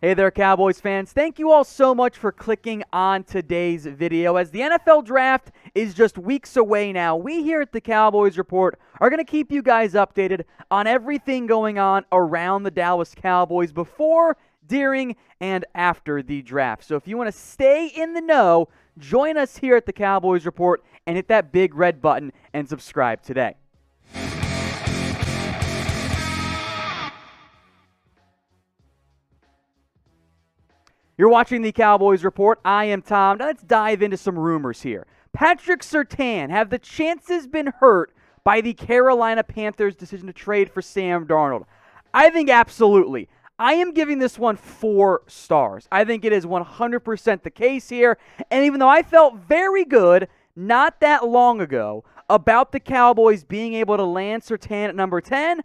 Hey there, Cowboys fans. Thank you all so much for clicking on today's video. As the NFL Draft is just weeks away now, we here at the Cowboys Report are going to keep you guys updated on everything going on around the Dallas Cowboys before, during, and after the draft. So if you want to stay in the know, join us here at the Cowboys Report and hit that big red button and subscribe today. You're watching the Cowboys Report. I am Tom. Now let's dive into some rumors here. Patrick Surtain, have the chances been hurt by the Carolina Panthers' decision to trade for Sam Darnold? I think absolutely. I am giving this one 4 stars. I think it is 100% the case here. And even though I felt very good not that long ago about the Cowboys being able to land Surtain at number 10,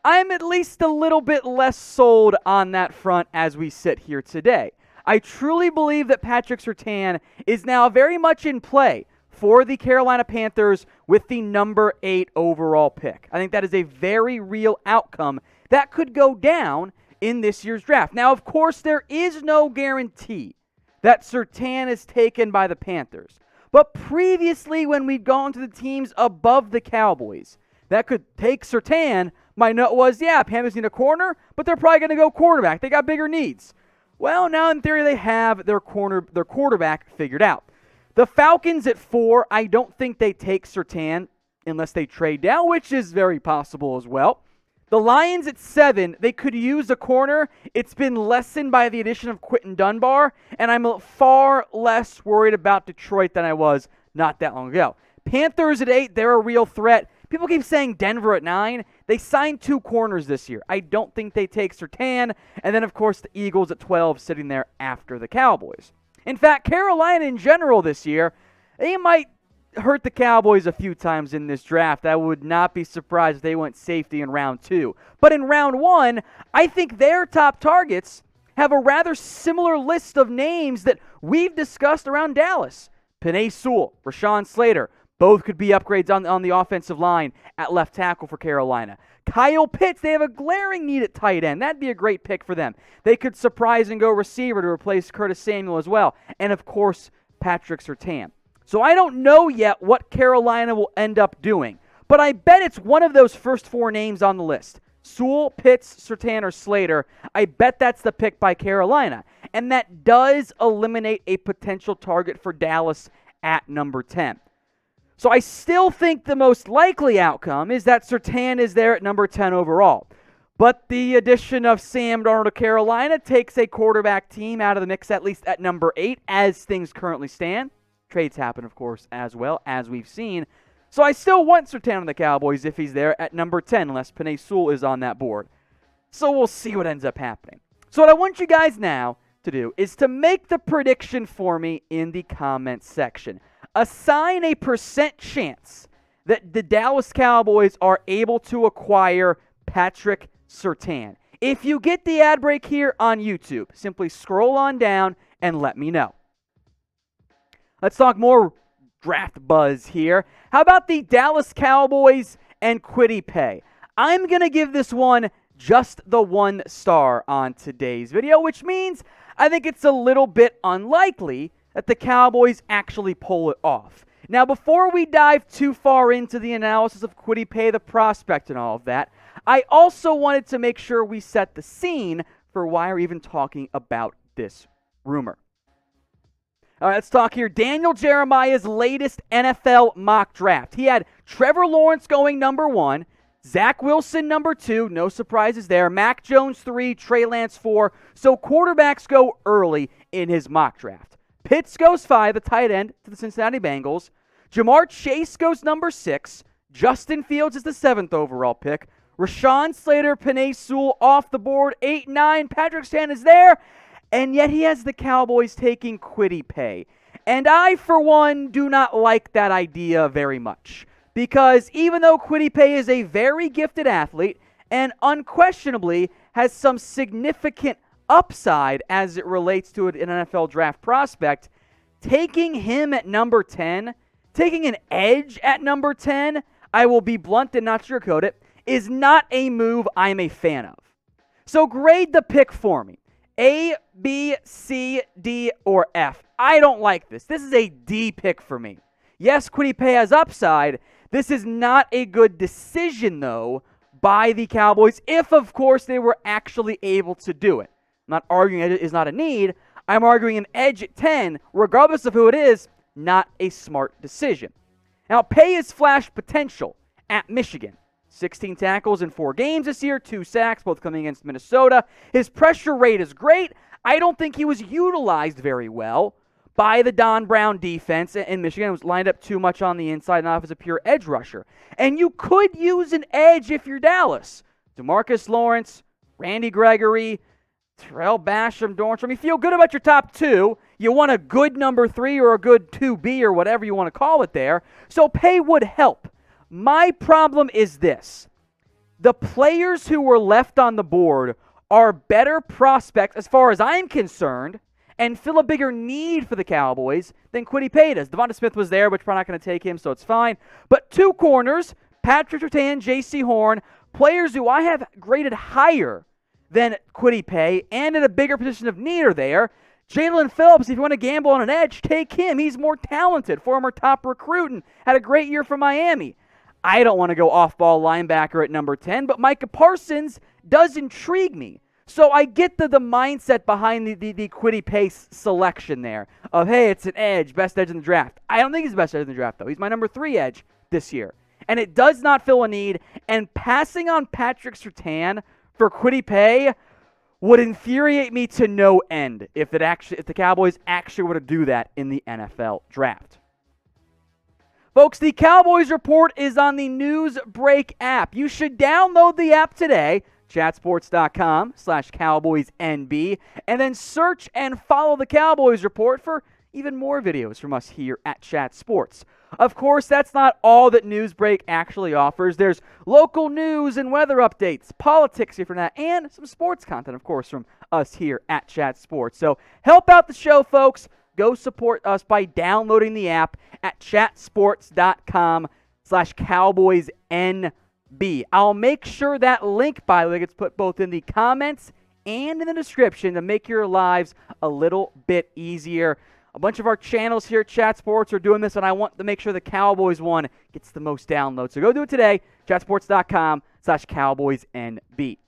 I'm at least a little bit less sold on that front as we sit here today. I truly believe that Patrick Surtain is now very much in play for the Carolina Panthers with the number 8 overall pick. I think that is a very real outcome that could go down in this year's draft. Now, of course, there is no guarantee that Surtain is taken by the Panthers. But previously, when we'd gone to the teams above the Cowboys that could take Surtain, my note was, yeah, Panthers need a corner, but they're probably going to go quarterback. They got bigger needs. Well, now in theory they have their quarterback figured out. The Falcons at 4, I don't think they take Surtain unless they trade down, which is very possible as well. The Lions at 7, they could use a corner. It's been lessened by the addition of Quinton Dunbar, and I'm far less worried about Detroit than I was not that long ago. Panthers at 8, they're a real threat. People keep saying Denver at 9. They signed 2 corners this year. I don't think they take Surtain. And then, of course, the Eagles at 12 sitting there after the Cowboys. In fact, Carolina in general this year, they might hurt the Cowboys a few times in this draft. I would not be surprised if they went safety in round 2. But in round 1, I think their top targets have a rather similar list of names that we've discussed around Dallas. Penei Sewell, Rashawn Slater, both could be upgrades on the offensive line at left tackle for Carolina. Kyle Pitts, they have a glaring need at tight end. That'd be a great pick for them. They could surprise and go receiver to replace Curtis Samuel as well. And, of course, Patrick Surtain. So I don't know yet what Carolina will end up doing. But I bet it's one of those first 4 names on the list. Sewell, Pitts, Surtain, or Slater. I bet that's the pick by Carolina. And that does eliminate a potential target for Dallas at number 10. So I still think the most likely outcome is that Surtain is there at number 10 overall. But the addition of Sam Darnold to Carolina takes a quarterback team out of the mix, at least at number 8, as things currently stand. Trades happen, of course, as well, as we've seen. So I still want Surtain on the Cowboys if he's there at number 10, unless Penei Sewell is on that board. So we'll see what ends up happening. So what I want you guys now to do is to make the prediction for me in the comments section. Assign a % chance that the Dallas Cowboys are able to acquire Patrick Surtain. If you get the ad break here on YouTube, simply scroll on down and let me know. Let's talk more draft buzz here. How about the Dallas Cowboys and Kwity Paye? I'm going to give this one just the 1 star on today's video, which means I think it's a little bit unlikely that the Cowboys actually pull it off. Now, before we dive too far into the analysis of Kwity Paye, the prospect, and all of that, I also wanted to make sure we set the scene for why we're even talking about this rumor. All right, let's talk here. Daniel Jeremiah's latest NFL mock draft. He had Trevor Lawrence going number 1, Zach Wilson number 2, no surprises there, Mac Jones 3, Trey Lance 4, so quarterbacks go early in his mock draft. Pitts goes 5, the tight end, to the Cincinnati Bengals. Jamar Chase goes number 6. Justin Fields is the 7th overall pick. Rashawn Slater, Penei Sewell off the board, 8, 9. Patrick Surtain is there, and yet he has the Cowboys taking Kwity Paye. And I, for one, do not like that idea very much. Because even though Kwity Paye is a very gifted athlete and unquestionably has some significant upside as it relates to an NFL draft prospect, taking him at number 10, taking an edge at number 10, I will be blunt and not sugarcoat it, is not a move I'm a fan of. So grade the pick for me. A, B, C, D, or F. I don't like this. This is a D pick for me. Yes, Kwity Paye has upside. This is not a good decision, though, by the Cowboys, if, of course, they were actually able to do it. I'm not arguing it is not a need. I'm arguing an edge at 10, regardless of who it is, not a smart decision. Now, Paye has flashed potential at Michigan. 16 tackles in 4 games this year, 2 sacks, both coming against Minnesota. His pressure rate is great. I don't think he was utilized very well by the Don Brown defense in Michigan. It was lined up too much on the inside, not as a pure edge rusher. And you could use an edge if you're Dallas. DeMarcus Lawrence, Randy Gregory, Terrell Basham, Dornstrom. You feel good about your top 2. You want a good number 3 or a good 2B or whatever you want to call it there. So Paye would help. My problem is this. The players who were left on the board are better prospects, as far as I'm concerned, and fill a bigger need for the Cowboys than Kwity Paye does. Devonta Smith was there, but we're not going to take him, so it's fine. But 2 corners, Patrick Surtain, J.C. Horn, players who I have graded higher than Kwity Paye and in a bigger position of need are there. Jalen Phillips, if you want to gamble on an edge, take him. He's more talented, former top recruit, and had a great year for Miami. I don't want to go off-ball linebacker at number 10, but Micah Parsons does intrigue me. So I get the mindset behind the Kwity Paye selection there of, hey, it's an edge, best edge in the draft. I don't think he's the best edge in the draft, though. He's my number 3 edge this year. And it does not fill a need. And passing on Patrick Surtain for Kwity Paye would infuriate me to no end if the Cowboys actually were to do that in the NFL draft. Folks, the Cowboys Report is on the Newsbreak app. You should download the app today, chatsports.com/CowboysNB, and then search and follow the Cowboys Report for even more videos from us here at Chat Sports. Of course, that's not all that Newsbreak actually offers. There's local news and weather updates, politics if you're not, and some sports content, of course, from us here at Chat Sports. So help out the show, folks. Go support us by downloading the app at chatsports.com/CowboysNB. I'll make sure that link, by the way, gets put both in the comments and in the description to make your lives a little bit easier. A bunch of our channels here at Chat Sports are doing this, and I want to make sure the Cowboys one gets the most downloads. So go do it today, chatsports.com/CowboysNB.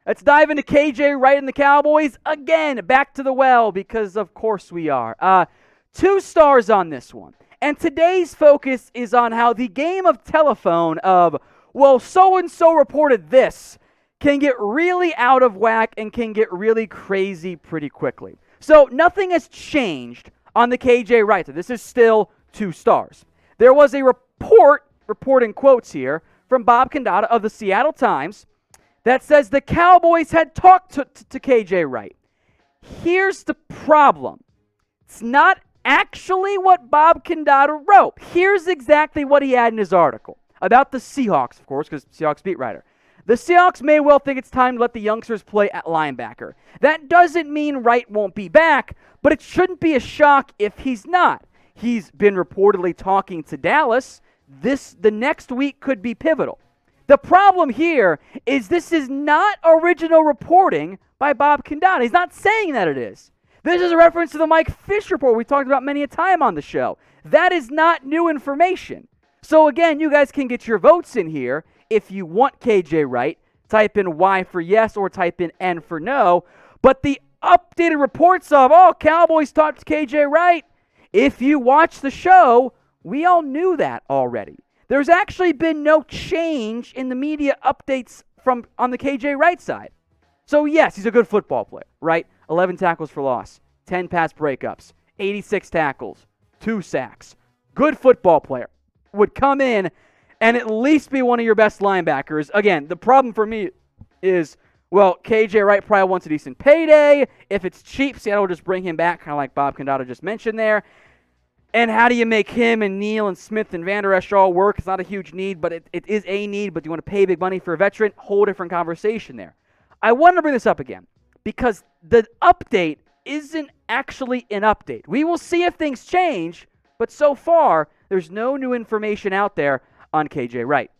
Let's dive into KJ Wright and the Cowboys. Again, back to the well, because of course we are. 2 stars on this one. And today's focus is on how the game of telephone of, well, so-and-so reported this, can get really out of whack and can get really crazy pretty quickly. So nothing has changed on the KJ Wright. So this is still 2 stars. There was a report in quotes here, from Bob Condotta of the Seattle Times, that says the Cowboys had talked to KJ Wright. Here's the problem. It's not actually what Bob Condotta wrote. Here's exactly what he had in his article about the Seahawks, of course, because Seahawks beat writer. The Seahawks may well think it's time to let the youngsters play at linebacker. That doesn't mean Wright won't be back, but it shouldn't be a shock if he's not. He's been reportedly talking to Dallas. The next week could be pivotal. The problem here is this is not original reporting by Bob Condotta. He's not saying that it is. This is a reference to the Mike Fish report we talked about many a time on the show. That is not new information. So again, you guys can get your votes in here. If you want KJ Wright, type in Y for yes or type in N for no. But the updated reports of, Cowboys talked to KJ Wright. If you watch the show, we all knew that already. There's actually been no change in the media updates on the KJ Wright side. So yes, he's a good football player, right? 11 tackles for loss, 10 pass breakups, 86 tackles, 2 sacks. Good football player. Would come in and at least be one of your best linebackers. Again, the problem for me is, KJ Wright probably wants a decent payday. If it's cheap, Seattle will just bring him back, kind of like Bob Condotta just mentioned there. And how do you make him and Neal and Smith and Van Der Esch all work? It's not a huge need, but it is a need. But do you want to pay big money for a veteran? Whole different conversation there. I wanted to bring this up again because the update isn't actually an update. We will see if things change, but so far, there's no new information out there on KJ Wright.